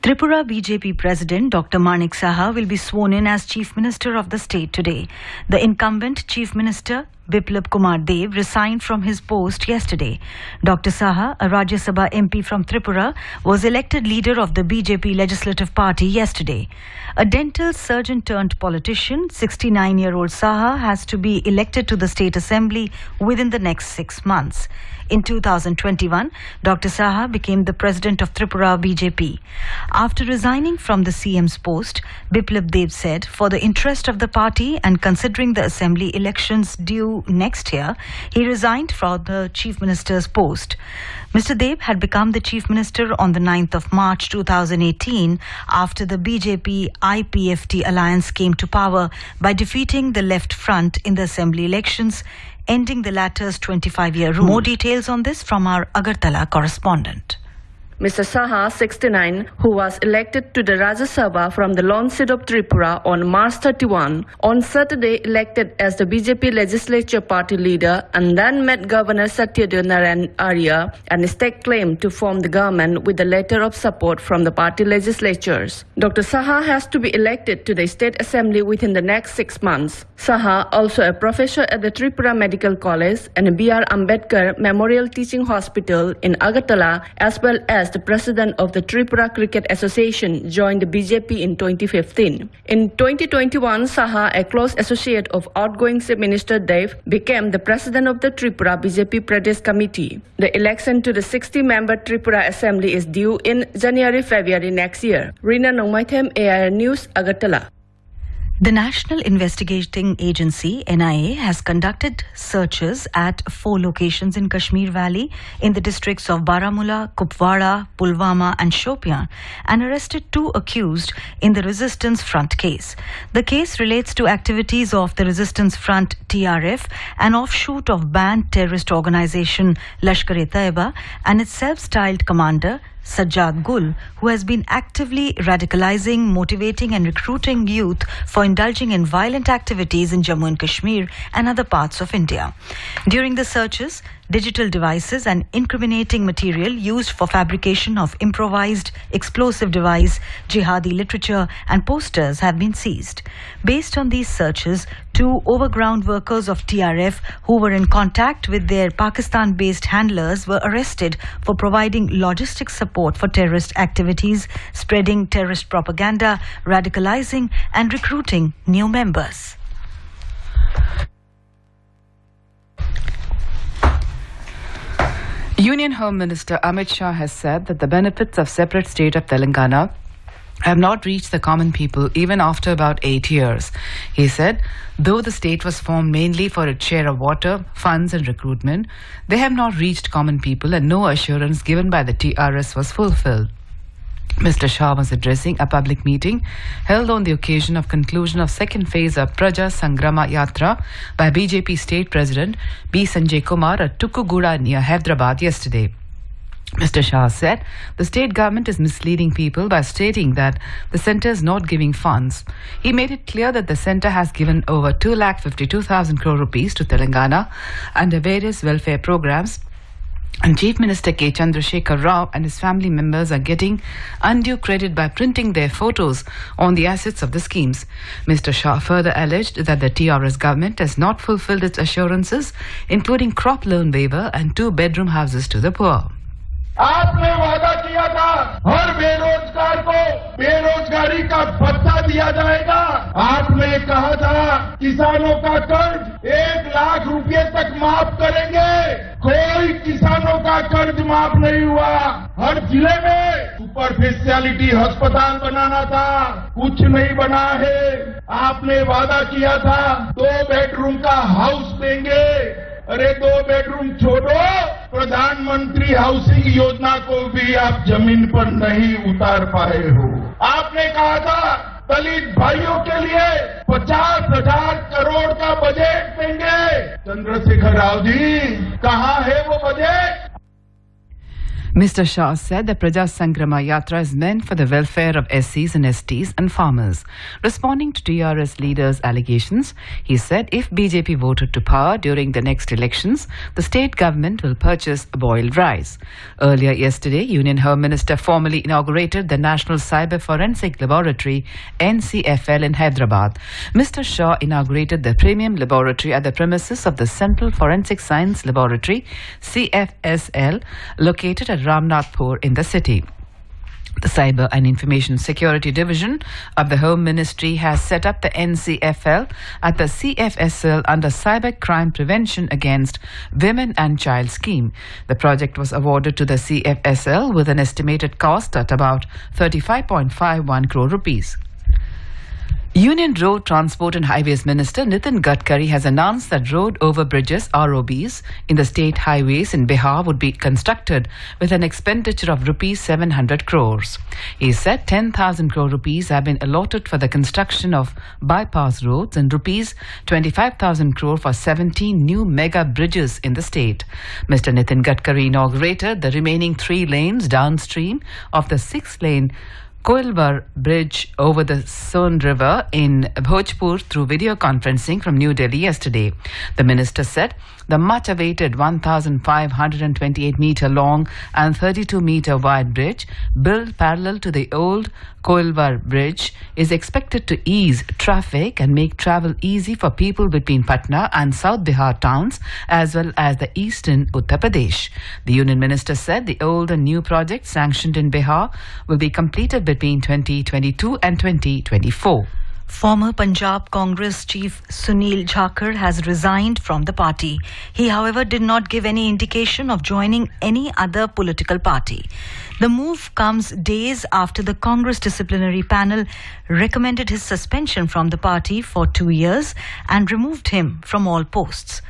Tripura BJP President Dr. Manik Saha will be sworn in as Chief Minister of the state today. The incumbent Chief Minister Biplab Kumar Dev resigned from his post yesterday. Dr. Saha, a Rajya Sabha MP from Tripura, was elected leader of the BJP Legislative Party yesterday. A dental surgeon turned politician, 69-year-old Saha has to be elected to the State Assembly within the next 6 months. In 2021, Dr. Saha became the president of Tripura BJP. After resigning from the CM's post, Biplab Dev said, for the interest of the party and considering the assembly elections due next year, he resigned from the chief minister's post. Mr. Dev had become the chief minister on the 9th of March 2018 after the BJP-IPFT alliance came to power by defeating the Left Front in the assembly elections, ending the latter's 25-year rule. More details on this from our Agartala correspondent. Mr. Saha, 69, who was elected to the Rajya Sabha from the lone seat of Tripura on March 31, on Saturday elected as the BJP Legislature Party leader and then met Governor Satyajit Narayan Arya and staked claim to form the government with a letter of support from the party legislatures. Dr. Saha has to be elected to the State Assembly within the next 6 months. Saha, also a professor at the Tripura Medical College and B.R. Ambedkar Memorial Teaching Hospital in Agartala, as well as the president of the Tripura Cricket Association, joined the BJP in 2015. In 2021, Saha, a close associate of outgoing Chief Minister Dev, became the president of the Tripura BJP Pradesh Committee. The election to the 60-member Tripura Assembly is due in January-February next year. Rina Nongmaithem, AIR News, Agartala. The National Investigating Agency, NIA, has conducted searches at 4 locations in Kashmir Valley in the districts of Baramulla, Kupwara, Pulwama and Shopian and arrested 2 accused in the Resistance Front case. The case relates to activities of the Resistance Front TRF, an offshoot of banned terrorist organization Lashkar-e-Taiba, and its self-styled commander Sajjad Gul, who has been actively radicalizing, motivating and recruiting youth for indulging in violent activities in Jammu and Kashmir and other parts of India. During the searches, digital devices and incriminating material used for fabrication of improvised explosive device, jihadi literature and posters have been seized. Based on these searches, 2 overground workers of TRF who were in contact with their Pakistan-based handlers were arrested for providing logistic support for terrorist activities, spreading terrorist propaganda, radicalizing and recruiting new members. Union Home Minister Amit Shah has said that the benefits of separate state of Telangana have not reached the common people even after about 8 years. He said, though the state was formed mainly for its share of water, funds and recruitment, they have not reached common people and no assurance given by the TRS was fulfilled. Mr. Shah was addressing a public meeting held on the occasion of conclusion of second phase of Praja Sangrama Yatra by BJP State President B. Sanjay Kumar at Tukkuguda near Hyderabad yesterday. Mr. Shah said the state government is misleading people by stating that the centre is not giving funds. He made it clear that the centre has given over 2,52,000 crore rupees to Telangana under various welfare programs, and Chief Minister K. Chandrasekhar Rao and his family members are getting undue credit by printing their photos on the assets of the schemes. Mr. Shah further alleged that the TRS government has not fulfilled its assurances, including crop loan waiver and 2-bedroom houses to the poor. आपने वादा किया था हर बेरोजगार को बेरोजगारी का भत्ता दिया जाएगा। आपने कहा था किसानों का कर्ज 1 लाख रुपए तक माफ करेंगे। कोई किसानों का कर्ज माफ नहीं हुआ। हर जिले में सुपरस्पेशलिटी अस्पताल बनाना था, कुछ नहीं बना है। आपने वादा किया था 2 बेडरूम का हाउस देंगे। अरे 2 बेडरूम छोड़ो, प्रधानमंत्री हाउसिंग योजना को भी आप जमीन पर नहीं उतार पाए हो। आपने कहा था दलित भाइयों के लिए 50,000 करोड़ का बजट देंगे। चंद्रशेखर राव जी, कहाँ है वो budget? Mr. Shah said the Praja Sangrama Yatra is meant for the welfare of SCs and STs and farmers. Responding to TRS leaders' allegations, he said if BJP voted to power during the next elections, the state government will purchase boiled rice. Earlier yesterday, Union Home Minister formally inaugurated the National Cyber Forensic Laboratory NCFL in Hyderabad. Mr. Shah inaugurated the premium laboratory at the premises of the Central Forensic Science Laboratory CFSL located at Ramnathpur in the city. The Cyber and Information Security Division of the Home Ministry has set up the NCFL at the CFSL under Cyber Crime Prevention Against Women and Child Scheme. The project was awarded to the CFSL with an estimated cost at about 35.51 crore rupees. Union Road Transport and Highways Minister Nitin Gadkari has announced that road overbridges ROBs in the state highways in Bihar would be constructed with an expenditure of rupees 700 crores. He said 10,000 crore rupees have been allotted for the construction of bypass roads and rupees 25,000 crore for 17 new mega bridges in the state. Mr. Nitin Gadkari inaugurated the remaining 3 lanes downstream of the 6-lane Koilwar Bridge over the Son River in Bhojpur through video conferencing from New Delhi yesterday. The minister said the much-awaited 1,528-metre long and 32-metre wide bridge, built parallel to the old Koilwar Bridge, is expected to ease traffic and make travel easy for people between Patna and South Bihar towns as well as the eastern Uttar Pradesh. The Union Minister said the old and new projects sanctioned in Bihar will be completed between 2022 and 2024. Former Punjab Congress chief Sunil Jharkhand has resigned from the party. He, however, did not give any indication of joining any other political party. The move comes days after the Congress disciplinary panel recommended his suspension from the party for 2 years and removed him from all posts.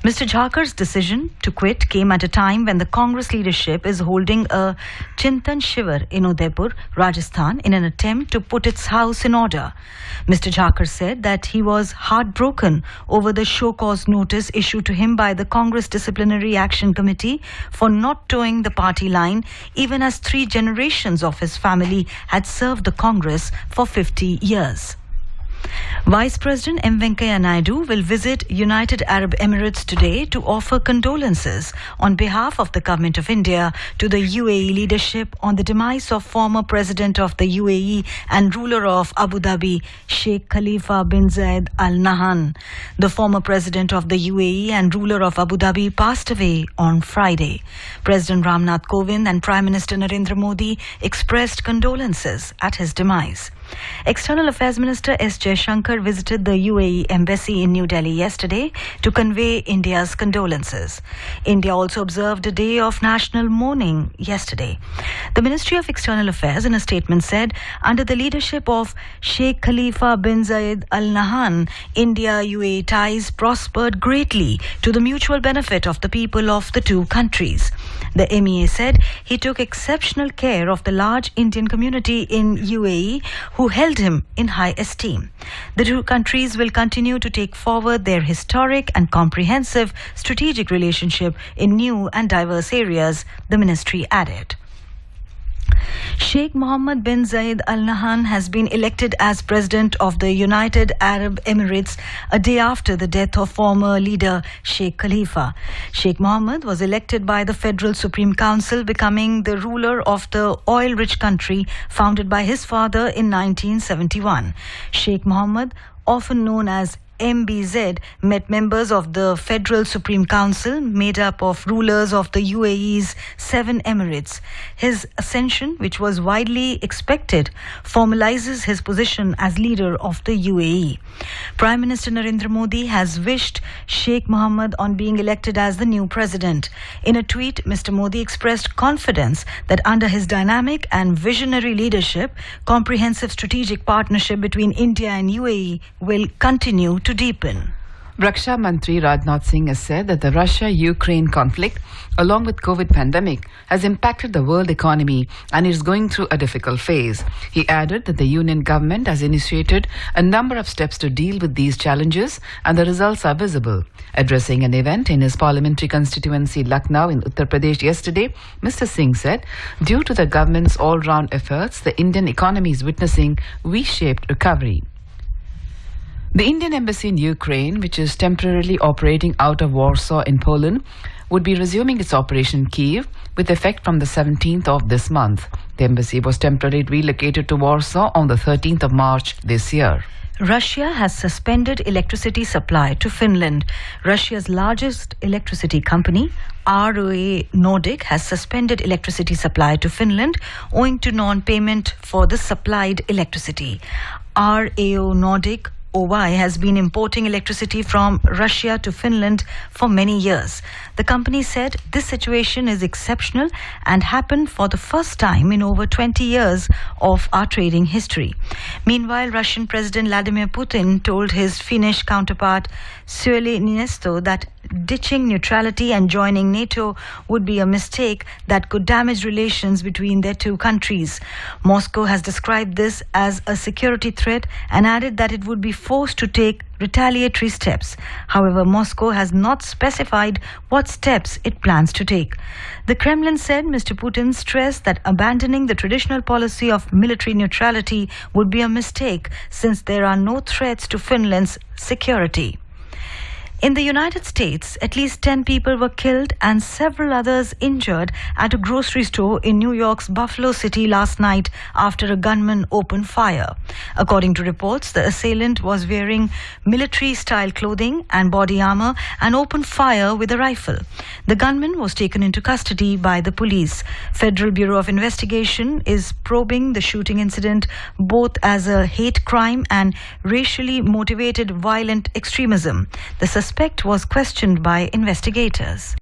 Mr. Jharkhand's decision to quit came at a time when the Congress leadership is holding a Chintan Shivir in Udaipur, Rajasthan, in an attempt to put its house in order. Mr. Jharkhand said that he was heartbroken over the show cause notice issued to him by the Congress Disciplinary Action Committee for not toeing the party line, even as 3 generations of his family had served the Congress for 50 years. Vice President M. Venkaiah Naidu will visit United Arab Emirates today to offer condolences on behalf of the Government of India to the UAE leadership on the demise of former President of the UAE and ruler of Abu Dhabi, Sheikh Khalifa bin Zayed Al Nahyan. The former President of the UAE and ruler of Abu Dhabi passed away on Friday. President Ramnath Kovind and Prime Minister Narendra Modi expressed condolences at his demise. External Affairs Minister S. Jaishankar visited the UAE embassy in New Delhi yesterday to convey India's condolences. India also observed a day of national mourning yesterday. The Ministry of External Affairs in a statement said, under the leadership of Sheikh Khalifa bin Zayed Al Nahyan, India-UAE ties prospered greatly to the mutual benefit of the people of the 2 countries. The MEA said he took exceptional care of the large Indian community in UAE who held him in high esteem. The 2 countries will continue to take forward their historic and comprehensive strategic relationship in new and diverse areas, the ministry added. Sheikh Mohammed bin Zayed Al Nahyan has been elected as President of the United Arab Emirates a day after the death of former leader Sheikh Khalifa. Sheikh Mohammed was elected by the Federal Supreme Council, becoming the ruler of the oil-rich country founded by his father in 1971. Sheikh Mohammed, often known as MBZ, met members of the Federal Supreme Council made up of rulers of the UAE's 7 emirates. His ascension, which was widely expected, formalizes his position as leader of the UAE. Prime Minister Narendra Modi has wished Sheikh Mohammed on being elected as the new president. In a tweet, Mr. Modi expressed confidence that under his dynamic and visionary leadership, comprehensive strategic partnership between India and UAE will continue to deepen. Raksha Mantri Rajnath Singh has said that the Russia-Ukraine conflict, along with COVID pandemic, has impacted the world economy and is going through a difficult phase. He added that the union government has initiated a number of steps to deal with these challenges and the results are visible. Addressing an event in his parliamentary constituency Lucknow in Uttar Pradesh yesterday, Mr. Singh said, due to the government's all-round efforts, the Indian economy is witnessing V-shaped recovery. The Indian Embassy in Ukraine, which is temporarily operating out of Warsaw in Poland, would be resuming its operation in Kyiv with effect from the 17th of this month. The embassy was temporarily relocated to Warsaw on the 13th of March this year. Russia has suspended electricity supply to Finland. Russia's largest electricity company, ROA Nordic, has suspended electricity supply to Finland owing to non-payment for the supplied electricity. RAO Nordic OY has been importing electricity from Russia to Finland for many years. The company said this situation is exceptional and happened for the first time in over 20 years of our trading history. Meanwhile, Russian President Vladimir Putin told his Finnish counterpart Sauli Niinisto that ditching neutrality and joining NATO would be a mistake that could damage relations between their two countries. Moscow has described this as a security threat and added that it would be forced to take retaliatory steps. However, Moscow has not specified what steps it plans to take. The Kremlin said Mr. Putin stressed that abandoning the traditional policy of military neutrality would be a mistake since there are no threats to Finland's security. In the United States, at least 10 people were killed and several others injured at a grocery store in New York's Buffalo City last night after a gunman opened fire. According to reports, the assailant was wearing military-style clothing and body armor and opened fire with a rifle. The gunman was taken into custody by the police. Federal Bureau of Investigation is probing the shooting incident both as a hate crime and racially motivated violent extremism. The suspect was questioned by investigators.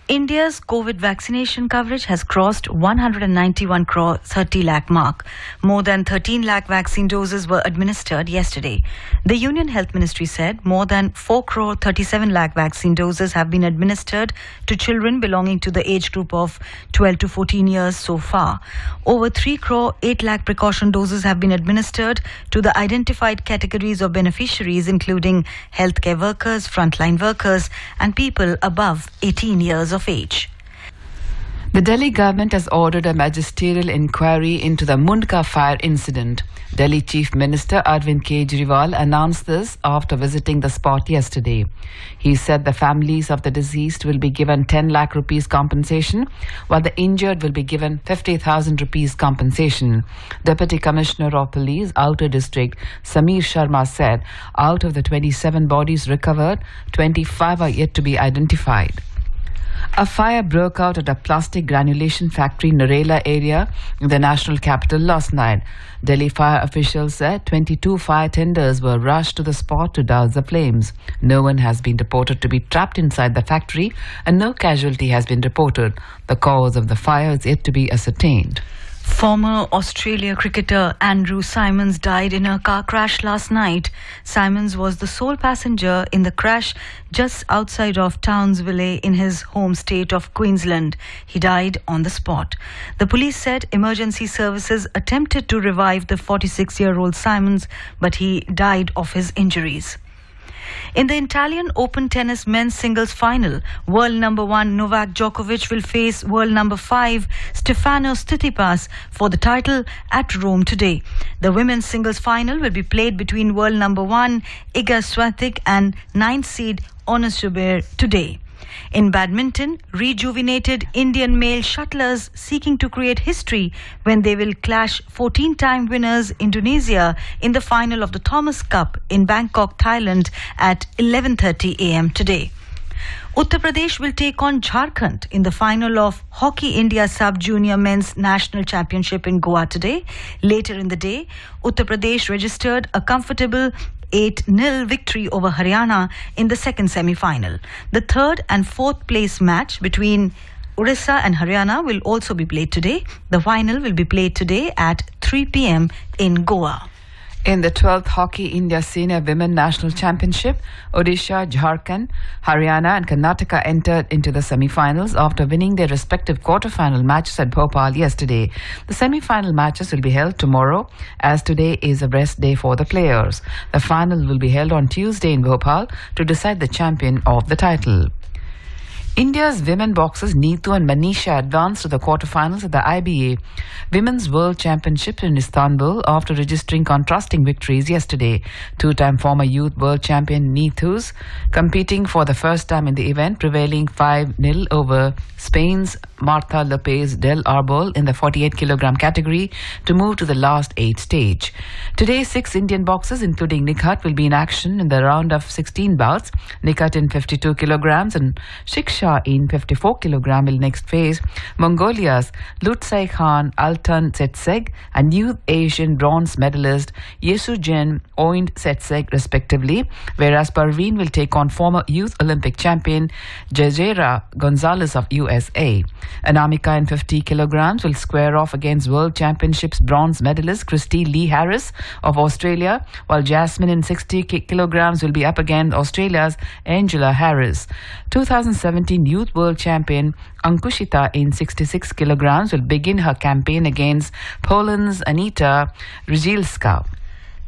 India's COVID vaccination coverage has crossed 191 crore 30 lakh mark. More than 13 lakh vaccine doses were administered yesterday. The Union Health Ministry said more than 4 crore 37 lakh vaccine doses have been administered to children belonging to the age group of 12 to 14 years so far. Over 3 crore 8 lakh precaution doses have been administered to the identified categories of beneficiaries, including healthcare workers, frontline workers, and people above 18 years of age. The Delhi government has ordered a magisterial inquiry into the Moonka fire incident. Delhi Chief Minister Arvind Kejriwal announced this after visiting the spot yesterday. He said the families of the deceased will be given 10 lakh rupees compensation, while the injured will be given 50,000 rupees compensation. Deputy Commissioner of Police, Outer District, Sameer Sharma said out of the 27 bodies recovered, 25 are yet to be identified. A fire broke out at a plastic granulation factory in Narela area in the national capital last night. Delhi fire officials said 22 fire tenders were rushed to the spot to douse the flames. No one has been reported to be trapped inside the factory and no casualty has been reported. The cause of the fire is yet to be ascertained. Former Australia cricketer Andrew Symonds died in a car crash last night. Symonds was the sole passenger in the crash just outside of Townsville in his home state of Queensland. He died on the spot. The police said emergency services attempted to revive the 46-year-old Symonds, but he died of his injuries. In the Italian Open tennis men's singles final, world number 1 Novak Djokovic will face world number 5 Stefanos Tsitsipas for the title at Rome today. The women's singles final will be played between world number 1 Iga Swiatek and 9th seed Ons Jabeur today. In badminton, rejuvenated Indian male shuttlers seeking to create history when they will clash 14-time winners Indonesia in the final of the Thomas Cup in Bangkok, Thailand at 11:30 a.m. today. Uttar Pradesh will take on Jharkhand in the final of Hockey India Sub-Junior Men's National Championship in Goa today. Later in the day, Uttar Pradesh registered a comfortable 8-0 victory over Haryana in the second semi-final. The third and fourth place match between Orissa and Haryana will also be played today. The final will be played today at 3 p.m. in Goa. In the 12th Hockey India Senior Women National Championship, Odisha, Jharkhand, Haryana and Karnataka entered into the semi-finals after winning their respective quarter-final matches at Bhopal yesterday. The semi-final matches will be held tomorrow, as today is a rest day for the players. The final will be held on Tuesday in Bhopal to decide the champion of the title. India's women boxers Neetu and Manisha advanced to the quarterfinals of the IBA Women's World Championship in Istanbul after registering contrasting victories yesterday. Two-time former youth world champion Neetu's competing for the first time in the event, prevailing 5-0 over Spain's Marta Lopez del Arbol in the 48-kilogram category to move to the last 8 stage. Today, 6 Indian boxers, including Nikhat, will be in action in the round of 16 bouts. Nikhat in 52 kilograms and Shiksha in 54 kilogram will next face Mongolia's Lutsai Khan Altan Setseg and Youth Asian bronze medalist Yesujen Oind Setseg respectively, whereas Parveen will take on former Youth Olympic champion Jajera Gonzalez of USA. Anamika in 50 kilograms will square off against World Championships bronze medalist Christy Lee Harris of Australia, while Jasmine in 60 kilograms will be up against Australia's Angela Harris. 2017 Youth World Champion Ankushita in 66 kilograms will begin her campaign against Poland's Anita Rzylska.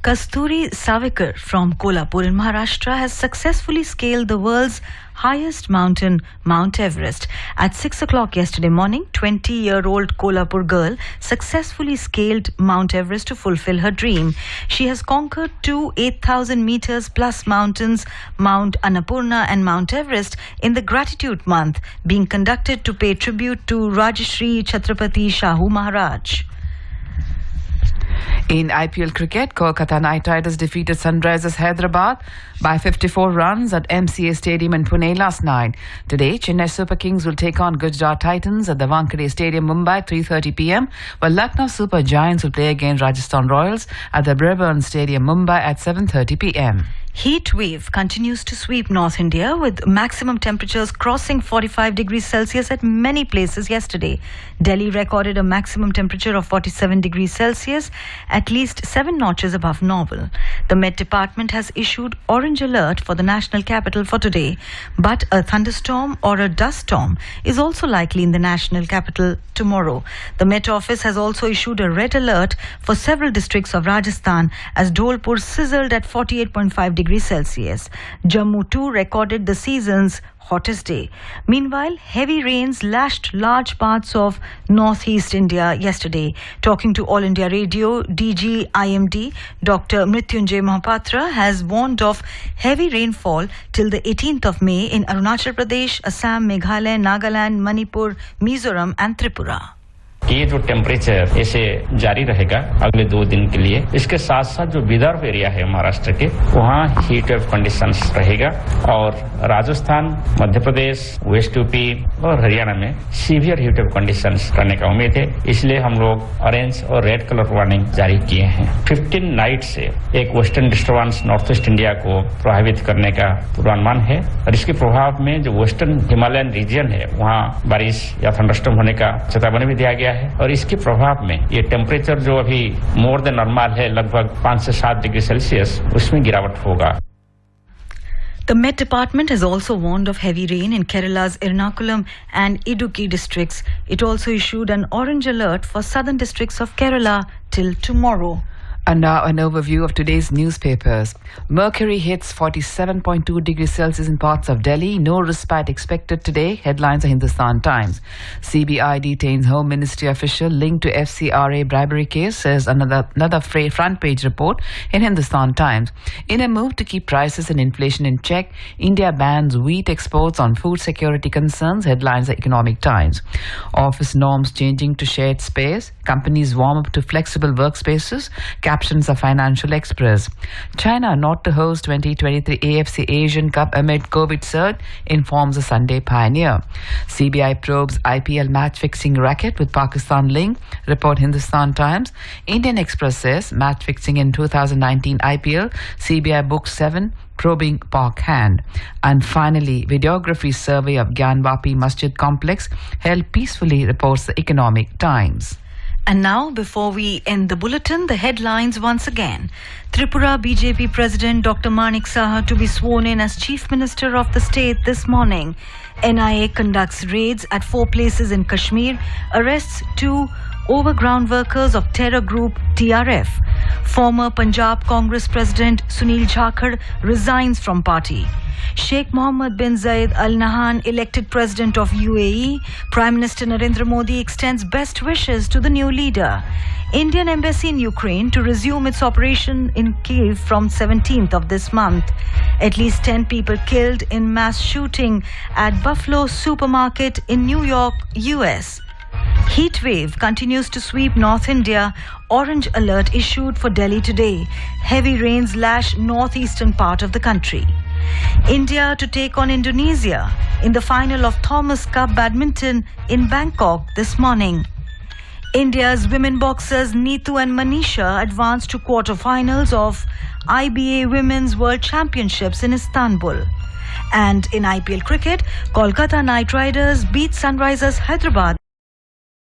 Kasturi Savikar from Kolhapur in Maharashtra has successfully scaled the world's highest mountain, Mount Everest. At 6 o'clock yesterday morning, 20-year-old Kolhapur girl successfully scaled Mount Everest to fulfill her dream. She has conquered 2 8,000 meters plus mountains, Mount Annapurna and Mount Everest, in the Gratitude Month, being conducted to pay tribute to Rajashri Chhatrapati Shahu Maharaj. In IPL cricket, Kolkata Knight Riders defeated Sunrisers Hyderabad by 54 runs at MCA Stadium in Pune last night. Today, Chennai Super Kings will take on Gujarat Titans at the Wankhede Stadium, Mumbai, 3:30 p.m., while Lucknow Super Giants will play against Rajasthan Royals at the Brabourne Stadium, Mumbai, at 7:30 p.m. Heat wave continues to sweep North India, with maximum temperatures crossing 45 degrees Celsius at many places yesterday. Delhi recorded a maximum temperature of 47 degrees Celsius, at least 7 notches above normal. The Met Department has issued orange alert for the national capital for today, but a thunderstorm or a dust storm is also likely in the national capital tomorrow. The Met Office has also issued a red alert for several districts of Rajasthan as Dholpur sizzled at 48.5 degrees Celsius. Jammu too recorded the season's hottest day. Meanwhile, heavy rains lashed large parts of northeast India yesterday. Talking to All India Radio, DG IMD Dr. Mrityunjay Mohapatra has warned of heavy rainfall till the 18th of May in Arunachal Pradesh, Assam, Meghalaya, Nagaland, Manipur, Mizoram and Tripura. ये जो temperature ऐसे जारी रहेगा अगले 2 दिन के लिए, इसके साथ साथ जो विदर्भ एरिया है महाराष्ट्र के, वहाँ हीट वेव कंडीशंस रहेगा और राजस्थान, मध्य प्रदेश, वेस्ट यूपी और हरियाणा में सीवियर हीट वेव कंडीशंस रहने का उम्मीद है। इसलिए हम लोग ऑरेंज और रेड कलर वार्निंग जारी किए हैं। 15 नाइट से एक western disturbance north east India को प्रभावित करने का पूर्वानुमान है और इसके प्रभाव में जो वेस्टर्न हिमालयन रीजन है वहाँ बारिश या थंडरस्टॉर्म होने का चेतावनी भी दिया गया है और इसके प्रभाव में ये टेम्परेचर जो अभी मोर देन नॉर्मल है, लगभग 5 से 7 डिग्री सेल्सियस, उसमें गिरावट होगा। The Met Department has also warned of heavy rain in Kerala's Ernakulam and Idukki districts. It also issued an orange alert for southern districts of Kerala till tomorrow. And now an overview of today's newspapers. Mercury hits 47.2 degrees Celsius in parts of Delhi. No respite expected today. Headlines of Hindustan Times. CBI detains Home Ministry official linked to FCRA bribery case, says another front page report in Hindustan Times. In a move to keep prices and inflation in check, India bans wheat exports on food security concerns. Headlines of Economic Times. Office norms changing to shared space. Companies warm up to flexible workspaces. Captions of Financial Express. China not to host 2023 AFC Asian Cup amid COVID surge, informs the Sunday Pioneer. CBI probes IPL match fixing racket with Pakistan link, report Hindustan Times. Indian Express says match fixing in 2019 IPL, CBI books 7, probing Pak hand. And finally, videography survey of Gyanvapi Masjid complex held peacefully, reports the Economic Times. And now, before we end the bulletin, the headlines once again. Tripura BJP President Dr. Manik Saha to be sworn in as Chief Minister of the state this morning. NIA conducts raids at 4 places in Kashmir, arrests 2 overground workers of terror group TRF. Former Punjab Congress President Sunil Jharkhand resigns from party. Sheikh Mohammed bin Zayed Al Nahyan elected President of UAE. Prime Minister Narendra Modi extends best wishes to the new leader. Indian Embassy in Ukraine to resume its operation in Kyiv from 17th of this month. At least 10 people killed in mass shooting at Buffalo Supermarket in New York, US. Heat wave continues to sweep North India. Orange alert issued for Delhi today. Heavy rains lash northeastern part of the country. India to take on Indonesia in the final of Thomas Cup Badminton in Bangkok this morning. India's women boxers Neetu and Manisha advanced to quarter-finals of IBA Women's World Championships in Istanbul. And in IPL cricket, Kolkata Knight Riders beat Sunrisers Hyderabad